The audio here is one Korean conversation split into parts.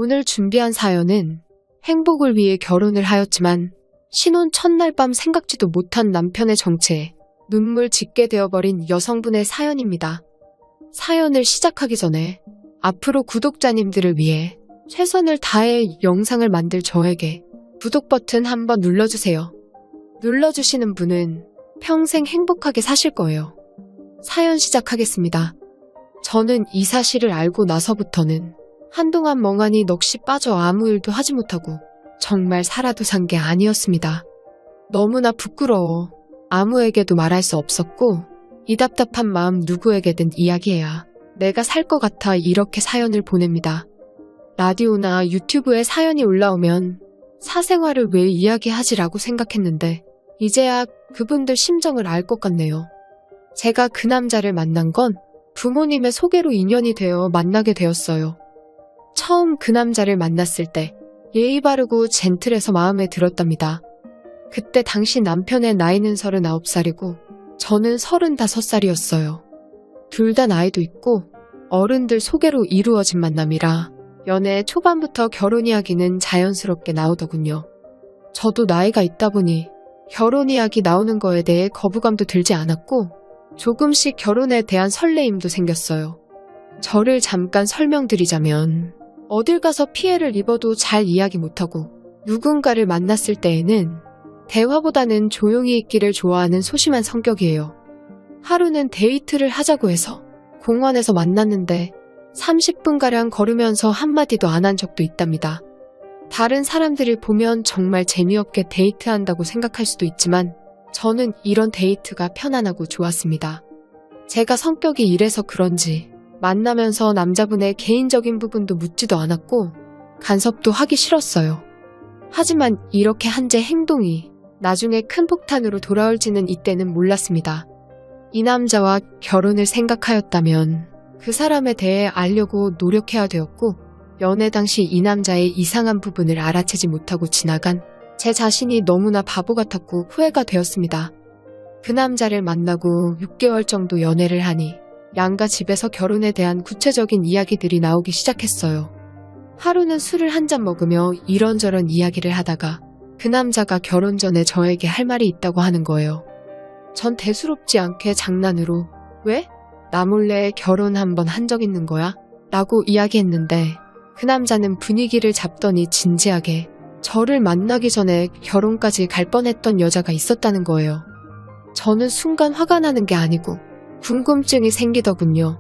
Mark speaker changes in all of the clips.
Speaker 1: 오늘 준비한 사연은 행복을 위해 결혼을 하였지만 신혼 첫날 밤 생각지도 못한 남편의 정체에 눈물 짓게 되어버린 여성분의 사연입니다. 사연을 시작하기 전에 앞으로 구독자님들을 위해 최선을 다해 영상을 만들 저에게 구독 버튼 한번 눌러주세요. 눌러주시는 분은 평생 행복하게 사실 거예요. 사연 시작하겠습니다. 저는 이 사실을 알고 나서부터는 한동안 멍하니 넋이 빠져 아무 일도 하지 못하고 정말 살아도 산 게 아니었습니다. 너무나 부끄러워 아무에게도 말할 수 없었고 이 답답한 마음 누구에게든 이야기해야 내가 살 것 같아 이렇게 사연을 보냅니다. 라디오나 유튜브에 사연이 올라오면 사생활을 왜 이야기하지라고 생각했는데 이제야 그분들 심정을 알 것 같네요. 제가 그 남자를 만난 건 부모님의 소개로 인연이 되어 만나게 되었어요. 처음 그 남자를 만났을 때 예의 바르고 젠틀해서 마음에 들었답니다. 그때 당시 남편의 나이는 39살이고 저는 35살이었어요. 둘 다 나이도 있고 어른들 소개로 이루어진 만남이라 연애 초반부터 결혼 이야기는 자연스럽게 나오더군요. 저도 나이가 있다 보니 결혼 이야기 나오는 거에 대해 거부감도 들지 않았고 조금씩 결혼에 대한 설레임도 생겼어요. 저를 잠깐 설명드리자면 어딜 가서 피해를 입어도 잘 이야기 못하고 누군가를 만났을 때에는 대화보다는 조용히 있기를 좋아하는 소심한 성격이에요. 하루는 데이트를 하자고 해서 공원에서 만났는데 30분가량 걸으면서 한마디도 안 한 적도 있답니다. 다른 사람들이 보면 정말 재미없게 데이트한다고 생각할 수도 있지만 저는 이런 데이트가 편안하고 좋았습니다. 제가 성격이 이래서 그런지 만나면서 남자분의 개인적인 부분도 묻지도 않았고 간섭도 하기 싫었어요. 하지만 이렇게 한 제 행동이 나중에 큰 폭탄으로 돌아올지는 이때는 몰랐습니다. 이 남자와 결혼을 생각하였다면 그 사람에 대해 알려고 노력해야 되었고 연애 당시 이 남자의 이상한 부분을 알아채지 못하고 지나간 제 자신이 너무나 바보 같았고 후회가 되었습니다. 그 남자를 만나고 6개월 정도 연애를 하니 양가 집에서 결혼에 대한 구체적인 이야기들이 나오기 시작했어요. 하루는 술을 한 잔 먹으며 이런저런 이야기를 하다가 그 남자가 결혼 전에 저에게 할 말이 있다고 하는 거예요. 전 대수롭지 않게 장난으로 왜? 나 몰래 결혼 한번 한 적 있는 거야? 라고 이야기했는데 그 남자는 분위기를 잡더니 진지하게 저를 만나기 전에 결혼까지 갈 뻔했던 여자가 있었다는 거예요. 저는 순간 화가 나는 게 아니고 궁금증이 생기더군요.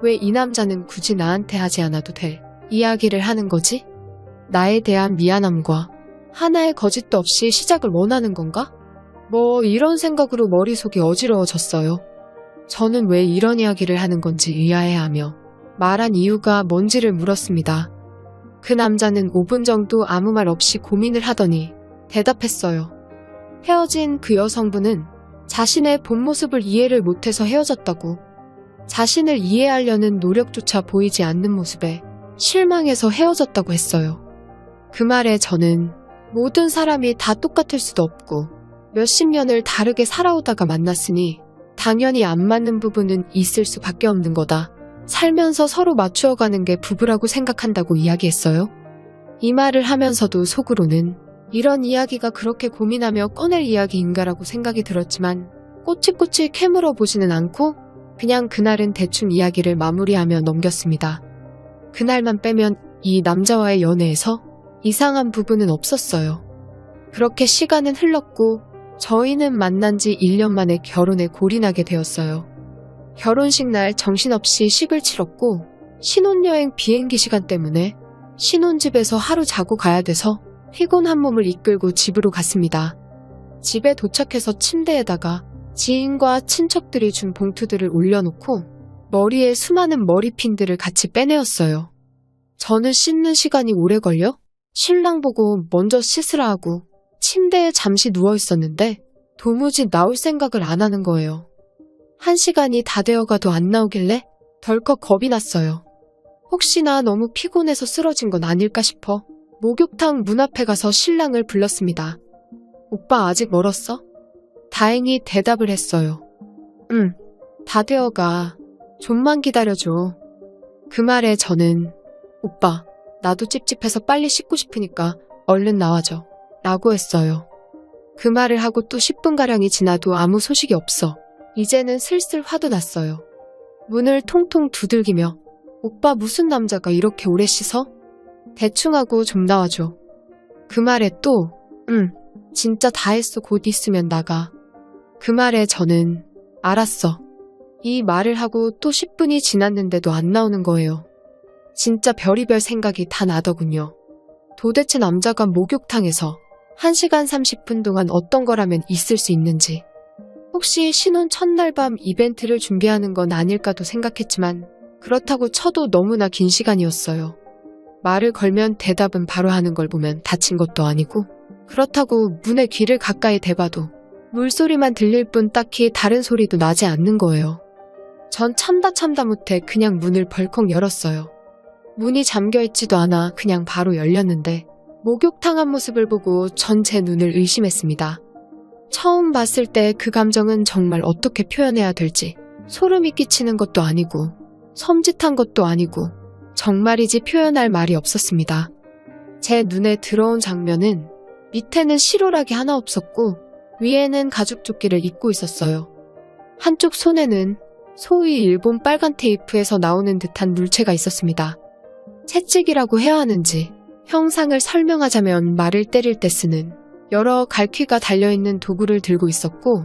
Speaker 1: 왜 이 남자는 굳이 나한테 하지 않아도 될 이야기를 하는 거지? 나에 대한 미안함과 하나의 거짓도 없이 시작을 원하는 건가? 이런 생각으로 머릿속이 어지러워졌어요. 저는 왜 이런 이야기를 하는 건지 의아해하며 말한 이유가 뭔지를 물었습니다. 그 남자는 5분 정도 아무 말 없이 고민을 하더니 대답했어요. 헤어진 그 여성분은 자신의 본 모습을 이해를 못해서 헤어졌다고. 자신을 이해하려는 노력조차 보이지 않는 모습에 실망해서 헤어졌다고 했어요. 그 말에 저는 모든 사람이 다 똑같을 수도 없고 몇십 년을 다르게 살아오다가 만났으니 당연히 안 맞는 부분은 있을 수밖에 없는 거다. 살면서 서로 맞추어가는 게 부부라고 생각한다고 이야기했어요. 이 말을 하면서도 속으로는 이런 이야기가 그렇게 고민하며 꺼낼 이야기인가라고 생각이 들었지만 꼬치꼬치 캐물어 보지는 않고 그냥 그날은 대충 이야기를 마무리하며 넘겼습니다. 그날만 빼면 이 남자와의 연애에서 이상한 부분은 없었어요. 그렇게 시간은 흘렀고 저희는 만난 지 1년 만에 결혼에 골인하게 되었어요. 결혼식 날 정신없이 식을 치렀고 신혼여행 비행기 시간 때문에 신혼집에서 하루 자고 가야 돼서 피곤한 몸을 이끌고 집으로 갔습니다. 집에 도착해서 침대에다가 지인과 친척들이 준 봉투들을 올려놓고 머리에 수많은 머리핀들을 같이 빼내었어요. 저는 씻는 시간이 오래 걸려 신랑 보고 먼저 씻으라 하고 침대에 잠시 누워있었는데 도무지 나올 생각을 안 하는 거예요. 1시간이 다 되어가도 안 나오길래 덜컥 겁이 났어요. 혹시나 너무 피곤해서 쓰러진 건 아닐까 싶어 목욕탕 문 앞에 가서 신랑을 불렀습니다. 오빠 아직 멀었어? 다행히 대답을 했어요. 응, 다 되어가. 좀만 기다려줘. 그 말에 저는 오빠, 나도 찝찝해서 빨리 씻고 싶으니까 얼른 나와줘. 라고 했어요. 그 말을 하고 또 10분가량이 지나도 아무 소식이 없어. 이제는 슬슬 화도 났어요. 문을 통통 두들기며 오빠 무슨 남자가 이렇게 오래 씻어? 대충 하고 좀 나와줘. 그 말에 또 진짜 다 했어. 곧 있으면 나가. 그 말에 저는 알았어. 이 말을 하고 또 10분이 지났는데도 안 나오는 거예요. 진짜 별의별 생각이 다 나더군요. 도대체 남자가 목욕탕에서 1시간 30분 동안 어떤 거라면 있을 수 있는지. 혹시 신혼 첫날 밤 이벤트를 준비하는 건 아닐까도 생각했지만 그렇다고 쳐도 너무나 긴 시간이었어요. 말을 걸면 대답은 바로 하는 걸 보면 다친 것도 아니고 그렇다고 문에 귀를 가까이 대봐도 물소리만 들릴 뿐 딱히 다른 소리도 나지 않는 거예요. 전 참다 못해 그냥 문을 벌컥 열었어요. 문이 잠겨있지도 않아 그냥 바로 열렸는데 목욕탕 앞모습을 보고 전 제 눈을 의심했습니다. 처음 봤을 때 그 감정은 정말 어떻게 표현해야 될지 소름이 끼치는 것도 아니고 섬찟한 것도 아니고 정말이지 표현할 말이 없었습니다. 제 눈에 들어온 장면은 밑에는 실오락이 하나 없었고 위에는 가죽조끼를 입고 있었어요. 한쪽 손에는 소위 일본 빨간 테이프에서 나오는 듯한 물체가 있었습니다. 채찍이라고 해야 하는지 형상을 설명하자면 말을 때릴 때 쓰는 여러 갈퀴가 달려있는 도구를 들고 있었고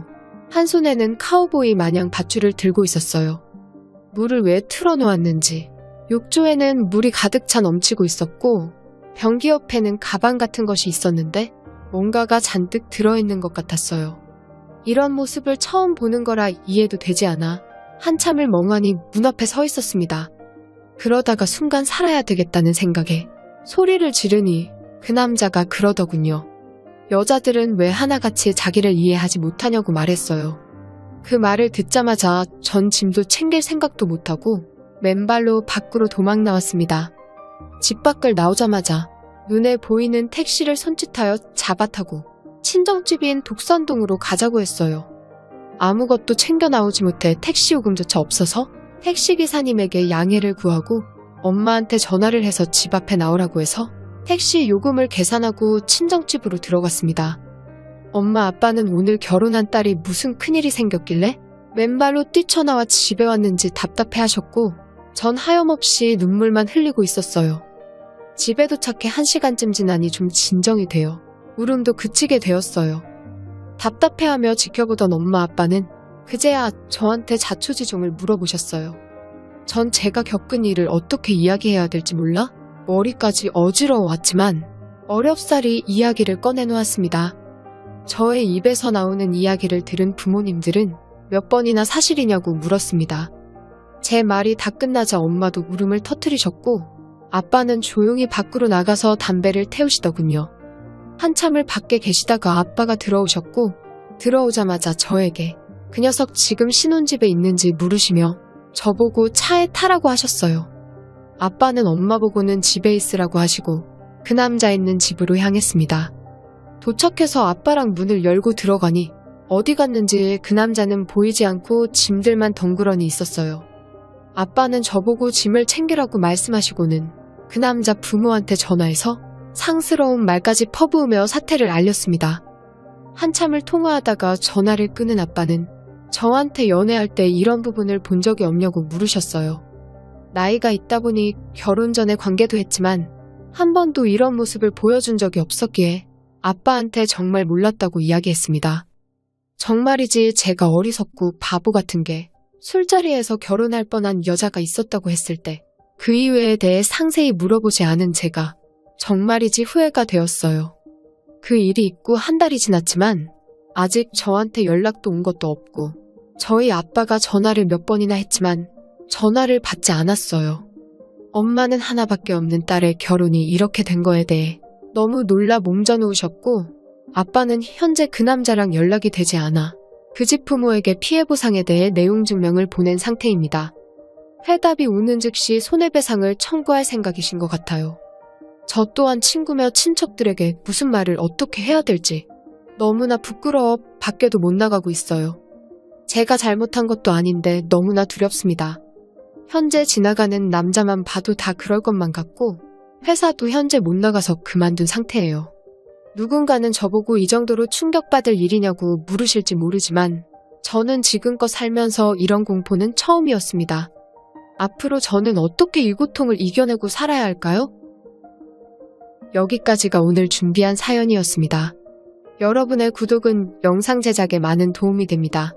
Speaker 1: 한 손에는 카우보이 마냥 밧줄을 들고 있었어요. 물을 왜 틀어놓았는지 욕조에는 물이 가득 차 넘치고 있었고 변기 옆에는 가방 같은 것이 있었는데 뭔가가 잔뜩 들어있는 것 같았어요. 이런 모습을 처음 보는 거라 이해도 되지 않아 한참을 멍하니 문 앞에 서 있었습니다. 그러다가 순간 살아야 되겠다는 생각에 소리를 지르니 그 남자가 그러더군요. 여자들은 왜 하나같이 자기를 이해하지 못하냐고 말했어요. 그 말을 듣자마자 전 짐도 챙길 생각도 못하고 맨발로 밖으로 도망 나왔습니다. 집 밖을 나오자마자 눈에 보이는 택시를 손짓하여 잡아타고 친정집인 독산동으로 가자고 했어요. 아무것도 챙겨 나오지 못해 택시 요금조차 없어서 택시기사님에게 양해를 구하고 엄마한테 전화를 해서 집 앞에 나오라고 해서 택시 요금을 계산하고 친정집으로 들어갔습니다. 엄마 아빠는 오늘 결혼한 딸이 무슨 큰일이 생겼길래 맨발로 뛰쳐나와 집에 왔는지 답답해하셨고 전 하염없이 눈물만 흘리고 있었어요. 집에 도착해 1시간쯤 지나니 좀 진정이 되어 울음도 그치게 되었어요. 답답해하며 지켜보던 엄마 아빠는 그제야 저한테 자초지종을 물어보셨어요. 전 제가 겪은 일을 어떻게 이야기해야 될지 몰라 머리까지 어지러워왔지만 어렵사리 이야기를 꺼내놓았습니다. 저의 입에서 나오는 이야기를 들은 부모님들은 몇 번이나 사실이냐고 물었습니다. 제 말이 다 끝나자 엄마도 울음을 터뜨리셨고 아빠는 조용히 밖으로 나가서 담배를 태우시더군요. 한참을 밖에 계시다가 아빠가 들어오셨고 들어오자마자 저에게 그 녀석 지금 신혼집에 있는지 물으시며 저보고 차에 타라고 하셨어요. 아빠는 엄마 보고는 집에 있으라고 하시고 그 남자 있는 집으로 향했습니다. 도착해서 아빠랑 문을 열고 들어가니 어디 갔는지 그 남자는 보이지 않고 짐들만 덩그러니 있었어요. 아빠는 저보고 짐을 챙기라고 말씀하시고는 그 남자 부모한테 전화해서 상스러운 말까지 퍼부으며 사태를 알렸습니다. 한참을 통화하다가 전화를 끊은 아빠는 저한테 연애할 때 이런 부분을 본 적이 없냐고 물으셨어요. 나이가 있다 보니 결혼 전에 관계도 했지만 한 번도 이런 모습을 보여준 적이 없었기에 아빠한테 정말 몰랐다고 이야기했습니다. 정말이지 제가 어리석고 바보 같은 게 술자리에서 결혼할 뻔한 여자가 있었다고 했을 때 그 이유에 대해 상세히 물어보지 않은 제가 정말이지 후회가 되었어요. 그 일이 있고 한 달이 지났지만 아직 저한테 연락도 온 것도 없고 저희 아빠가 전화를 몇 번이나 했지만 전화를 받지 않았어요. 엄마는 하나밖에 없는 딸의 결혼이 이렇게 된 거에 대해 너무 놀라 몸져놓으셨고 아빠는 현재 그 남자랑 연락이 되지 않아 그 집 부모에게 피해 보상에 대해 내용 증명을 보낸 상태입니다. 해답이 오는 즉시 손해배상을 청구할 생각이신 것 같아요. 저 또한 친구며 친척들에게 무슨 말을 어떻게 해야 될지 너무나 부끄러워 밖에도 못 나가고 있어요. 제가 잘못한 것도 아닌데 너무나 두렵습니다. 현재 지나가는 남자만 봐도 다 그럴 것만 같고 회사도 현재 못 나가서 그만둔 상태예요. 누군가는 저보고 이 정도로 충격받을 일이냐고 물으실지 모르지만 저는 지금껏 살면서 이런 공포는 처음이었습니다. 앞으로 저는 어떻게 이 고통을 이겨내고 살아야 할까요? 여기까지가 오늘 준비한 사연이었습니다. 여러분의 구독은 영상 제작에 많은 도움이 됩니다.